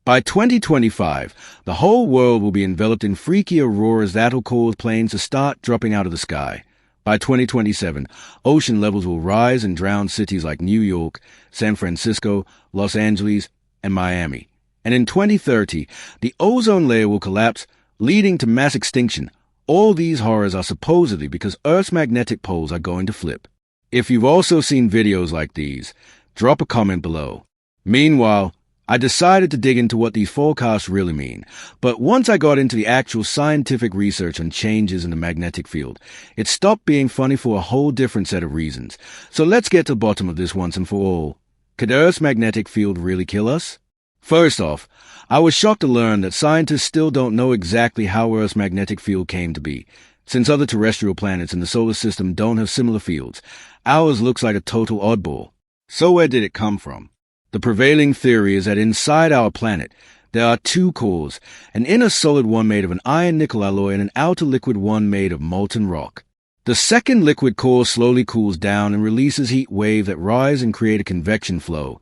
By 2025, the whole world will be enveloped in freaky auroras that'll cause planes to start dropping out of the sky. By 2027, ocean levels will rise and drown cities like New York, San Francisco, Los Angeles, and Miami. And in 2030, the ozone layer will collapse, leading to mass extinction. All these horrors are supposedly because Earth's magnetic poles are going to flip. If you've also seen videos like these, drop a comment below. Meanwhile, I decided to dig into what these forecasts really mean, but once I got into the actual scientific research on changes in the magnetic field, it stopped being funny for a whole different set of reasons. So let's get to the bottom of this once and for all. Could Earth's magnetic field really kill us? First off, I was shocked to learn that scientists still don't know exactly how Earth's magnetic field came to be. Since other terrestrial planets in the solar system don't have similar fields, ours looks like a total oddball. So where did it come from? The prevailing theory is that inside our planet, there are two cores, an inner solid one made of an iron-nickel alloy and an outer liquid one made of molten rock. The second liquid core slowly cools down and releases heat waves that rise and create a convection flow.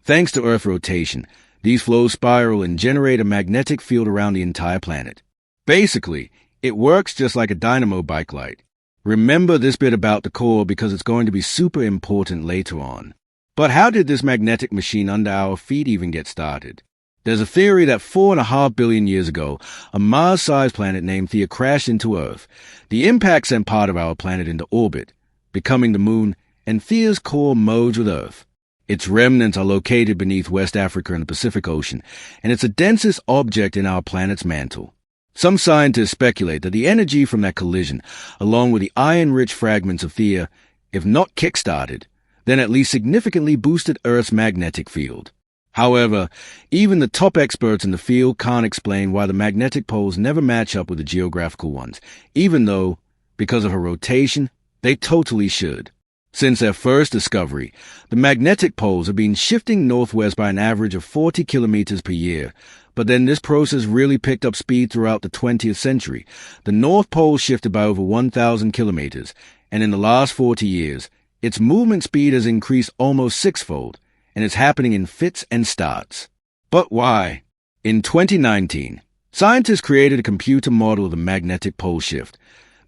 Thanks to Earth rotation, these flows spiral and generate a magnetic field around the entire planet. Basically, it works just like a dynamo bike light. Remember this bit about the core because it's going to be super important later on. But how did this magnetic machine under our feet even get started? There's a theory that 4.5 billion years ago, a Mars-sized planet named Theia crashed into Earth. The impact sent part of our planet into orbit, becoming the moon, and Theia's core merged with Earth. Its remnants are located beneath West Africa in the Pacific Ocean, and it's the densest object in our planet's mantle. Some scientists speculate that the energy from that collision, along with the iron-rich fragments of Theia, if not kick-started, then at least significantly boosted Earth's magnetic field. However, even the top experts in the field can't explain why the magnetic poles never match up with the geographical ones, even though, because of her rotation, they totally should. Since their first discovery, the magnetic poles have been shifting northwest by an average of 40 kilometers per year, but then this process really picked up speed throughout the 20th century. The North Pole shifted by over 1,000 kilometers, and in the last 40 years, its movement speed has increased almost sixfold, and it's happening in fits and starts. But why? In 2019, scientists created a computer model of the magnetic pole shift.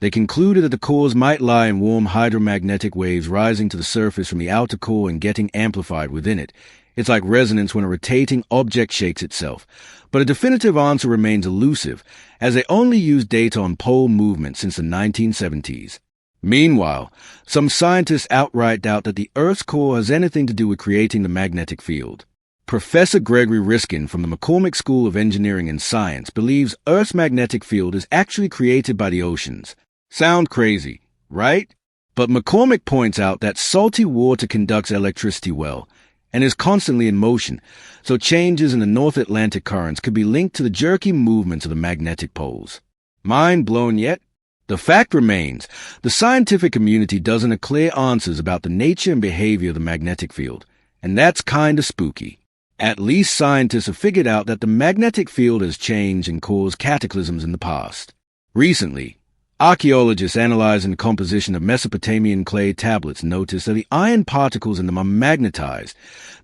They concluded that the cores might lie in warm hydromagnetic waves rising to the surface from the outer core and getting amplified within it. It's like resonance when a rotating object shakes itself. But a definitive answer remains elusive, as they only use data on pole movement since the 1970s. Meanwhile, some scientists outright doubt that the Earth's core has anything to do with creating the magnetic field. Professor Gregory Riskin from the McCormick School of Engineering and Science believes Earth's magnetic field is actually created by the oceans. Sound crazy, right? But McCormick points out that salty water conducts electricity well and is constantly in motion, so changes in the North Atlantic currents could be linked to the jerky movements of the magnetic poles. Mind blown yet? The fact remains, the scientific community doesn't have clear answers about the nature and behavior of the magnetic field, and that's kinda spooky. At least scientists have figured out that the magnetic field has changed and caused cataclysms in the past. Recently, archaeologists analyzing the composition of Mesopotamian clay tablets noticed that the iron particles in them are magnetized.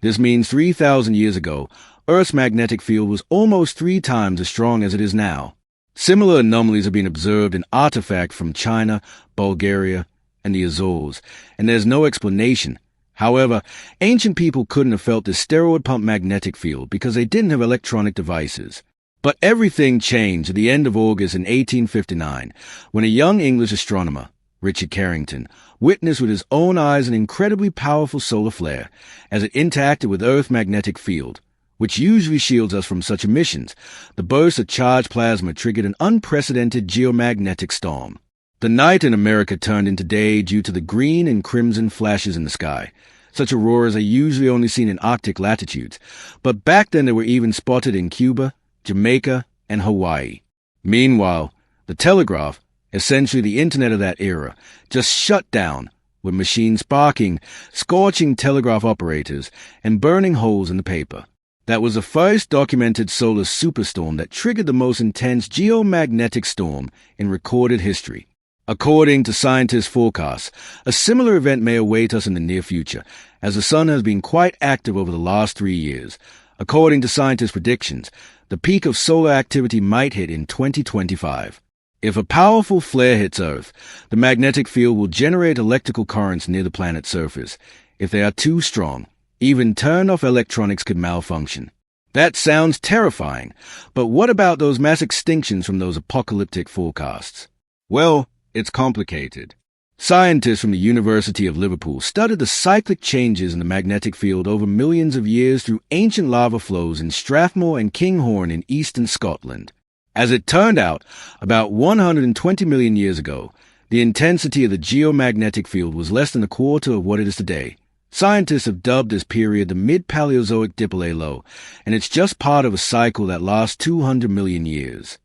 This means 3,000 years ago, Earth's magnetic field was almost 3 times as strong as it is now. Similar anomalies have been observed in artifacts from China, Bulgaria, and the Azores, and there's no explanation. However, ancient people couldn't have felt this steroid pump magnetic field because they didn't have electronic devices. But everything changed at the end of August in 1859, when a young English astronomer, Richard Carrington, witnessed with his own eyes an incredibly powerful solar flare as it interacted with Earth's magnetic field, which usually shields us from such emissions. The burst of charged plasma triggered an unprecedented geomagnetic storm. The night in America turned into day due to the green and crimson flashes in the sky. Such auroras are usually only seen in Arctic latitudes, but back then they were even spotted in Cuba, Jamaica, and Hawaii. Meanwhile, the telegraph, essentially the internet of that era, just shut down, with machines sparking, scorching telegraph operators, and burning holes in the paper. That was the first documented solar superstorm that triggered the most intense geomagnetic storm in recorded history. According to scientists' forecasts, a similar event may await us in the near future, as the sun has been quite active over the last 3 years. According to scientists' predictions, the peak of solar activity might hit in 2025. If a powerful flare hits Earth, the magnetic field will generate electrical currents near the planet's surface. If they are too strong, even turned-off electronics could malfunction. That sounds terrifying, but what about those mass extinctions from those apocalyptic forecasts? Well, it's complicated. Scientists from the University of Liverpool studied the cyclic changes in the magnetic field over millions of years through ancient lava flows in Strathmore and Kinghorn in eastern Scotland. As it turned out, about 120 million years ago, the intensity of the geomagnetic field was less than a quarter of what it is today. Scientists have dubbed this period the mid-Paleozoic Dipole low, and it's just part of a cycle that lasts 200 million years.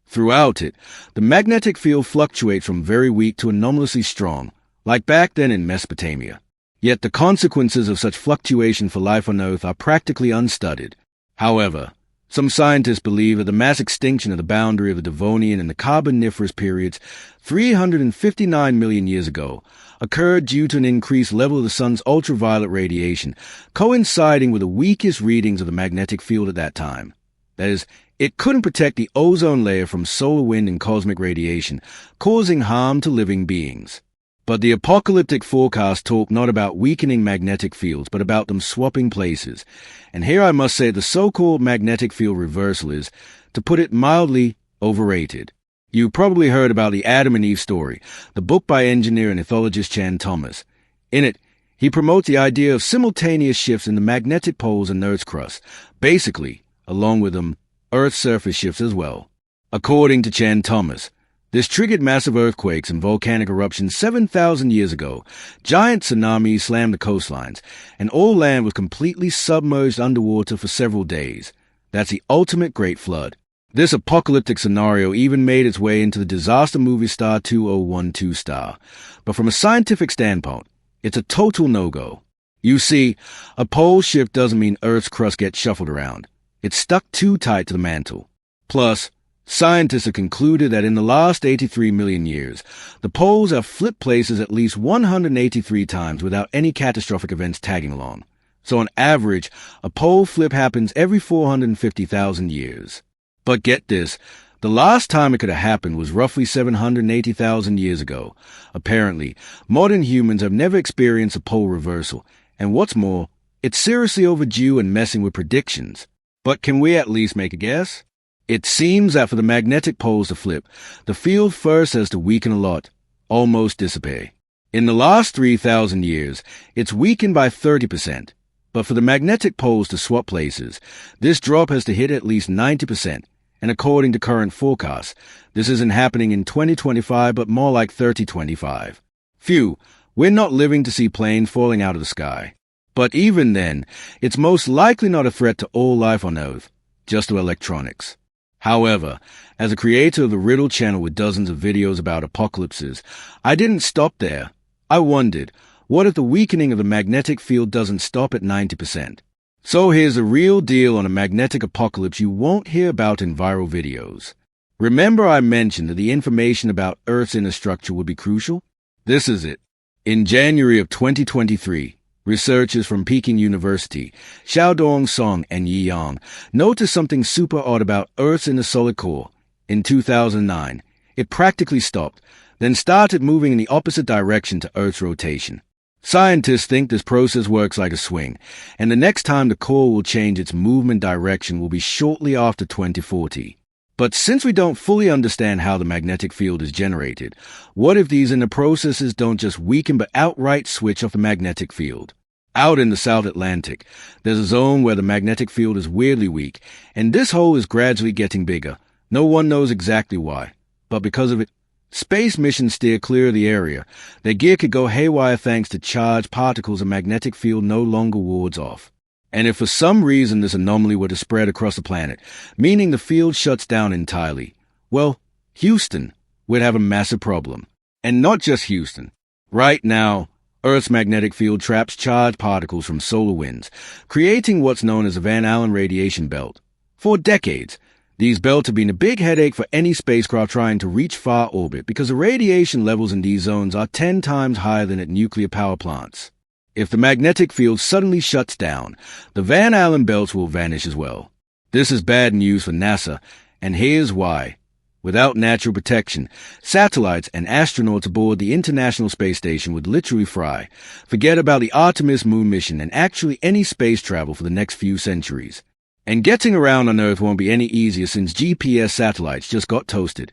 Throughout it, the magnetic field fluctuates from very weak to anomalously strong, like back then in Mesopotamia. Yet the consequences of such fluctuation for life on Earth are practically unstudied. However, some scientists believe that the mass extinction of the boundary of the Devonian and the Carboniferous periods 359 million years ago occurred due to an increased level of the sun's ultraviolet radiation, coinciding with the weakest readings of the magnetic field at that time. That is, it couldn't protect the ozone layer from solar wind and cosmic radiation, causing harm to living beings. But the apocalyptic forecasts talk not about weakening magnetic fields, but about them swapping places. And here I must say the so-called magnetic field reversal is, to put it mildly, overrated. You probably heard about the Adam and Eve story, the book by engineer and ethologist Chan Thomas. In it, he promotes the idea of simultaneous shifts in the magnetic poles in Earth's crust, basically, along with them, Earth's surface shifts as well. According to Chan Thomas, this triggered massive earthquakes and volcanic eruptions 7,000 years ago. Giant tsunamis slammed the coastlines, and all land was completely submerged underwater for several days. That's the ultimate Great Flood. This apocalyptic scenario even made its way into the disaster movie Star 2012 Star. But from a scientific standpoint, it's a total no-go. You see, a pole shift doesn't mean Earth's crust gets shuffled around. It's stuck too tight to the mantle. Plus, scientists have concluded that in the last 83 million years, the poles have flipped places at least 183 times without any catastrophic events tagging along. So on average, a pole flip happens every 450,000 years. But get this, the last time it could have happened was roughly 780,000 years ago. Apparently, modern humans have never experienced a pole reversal, and what's more, it's seriously overdue and messing with predictions. But can we at least make a guess? It seems that for the magnetic poles to flip, the field first has to weaken a lot, almost disappear. In the last 3,000 years, it's weakened by 30%. But for the magnetic poles to swap places, this drop has to hit at least 90%. And according to current forecasts, this isn't happening in 2025, but more like 3025. Phew, we're not living to see planes falling out of the sky. But even then, it's most likely not a threat to all life on Earth, just to electronics. However, as a creator of the Riddle channel with dozens of videos about apocalypses, I didn't stop there. I wondered, what if the weakening of the magnetic field doesn't stop at 90%? So here's a real deal on a magnetic apocalypse you won't hear about in viral videos. Remember I mentioned that the information about Earth's inner structure would be crucial? This is it. In January of 2023, researchers from Peking University, Xiaodong Song and Yi Yang, noticed something super odd about Earth's inner solid core. In 2009, it practically stopped, then started moving in the opposite direction to Earth's rotation. Scientists think this process works like a swing, and the next time the core will change its movement direction will be shortly after 2040. But since we don't fully understand how the magnetic field is generated, what if these inner processes don't just weaken but outright switch off the magnetic field? Out in the South Atlantic, there's a zone where the magnetic field is weirdly weak, and this hole is gradually getting bigger. No one knows exactly why, but because of it, space missions steer clear of the area. Their gear could go haywire thanks to charged particles a magnetic field no longer wards off. And if for some reason this anomaly were to spread across the planet, meaning the field shuts down entirely, well, Houston would have a massive problem. And not just Houston. Right now, Earth's magnetic field traps charged particles from solar winds, creating what's known as a Van Allen radiation belt. For decades, these belts have been a big headache for any spacecraft trying to reach far orbit because the radiation levels in these zones are 10 times higher than at nuclear power plants. If the magnetic field suddenly shuts down, the Van Allen belts will vanish as well. This is bad news for NASA, and here's why. Without natural protection, satellites and astronauts aboard the International Space Station would literally fry. Forget about the Artemis moon mission and actually any space travel for the next few centuries. And getting around on Earth won't be any easier since GPS satellites just got toasted.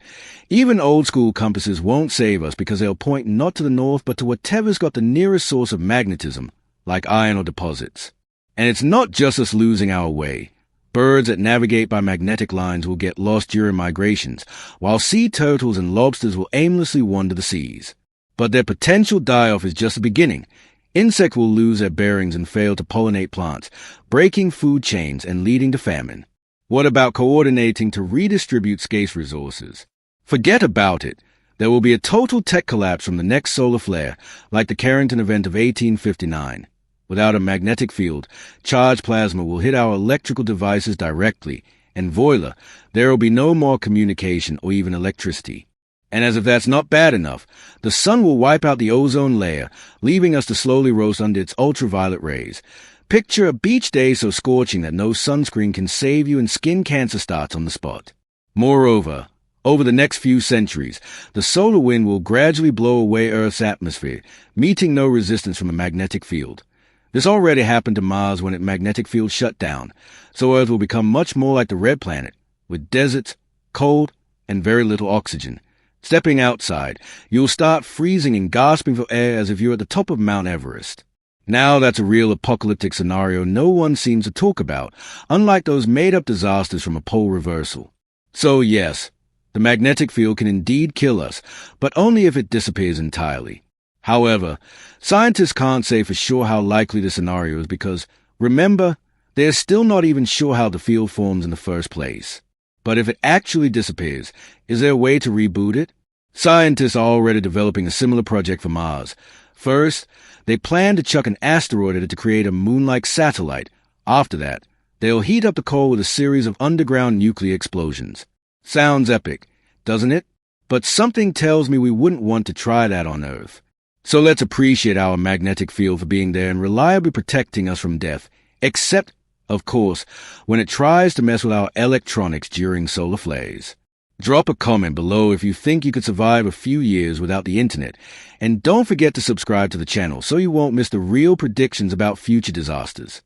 Even old-school compasses won't save us because they'll point not to the north but to whatever's got the nearest source of magnetism, like iron or deposits. And it's not just us losing our way. Birds that navigate by magnetic lines will get lost during migrations, while sea turtles and lobsters will aimlessly wander the seas. But their potential die-off is just the beginning. Insects will lose their bearings and fail to pollinate plants, breaking food chains and leading to famine. What about coordinating to redistribute scarce resources? Forget about it. There will be a total tech collapse from the next solar flare, like the Carrington event of 1859. Without a magnetic field, charged plasma will hit our electrical devices directly, and voila, there will be no more communication or even electricity. And as if that's not bad enough, the sun will wipe out the ozone layer, leaving us to slowly roast under its ultraviolet rays. Picture a beach day so scorching that no sunscreen can save you and skin cancer starts on the spot. Moreover, over the next few centuries, the solar wind will gradually blow away Earth's atmosphere, meeting no resistance from a magnetic field. This already happened to Mars when its magnetic field shut down, so Earth will become much more like the red planet, with deserts, cold, and very little oxygen. Stepping outside, you'll start freezing and gasping for air as if you're at the top of Mount Everest. Now that's a real apocalyptic scenario no one seems to talk about, unlike those made-up disasters from a pole reversal. So yes, the magnetic field can indeed kill us, but only if it disappears entirely. However, scientists can't say for sure how likely the scenario is because, remember, they're still not even sure how the field forms in the first place. But if it actually disappears, is there a way to reboot it? Scientists are already developing a similar project for Mars. First, they plan to chuck an asteroid at it to create a moon-like satellite. After that, they'll heat up the core with a series of underground nuclear explosions. Sounds epic, doesn't it? But something tells me we wouldn't want to try that on Earth. So let's appreciate our magnetic field for being there and reliably protecting us from death, except, of course, when it tries to mess with our electronics during solar flares. Drop a comment below if you think you could survive a few years without the internet, and don't forget to subscribe to the channel so you won't miss the real predictions about future disasters.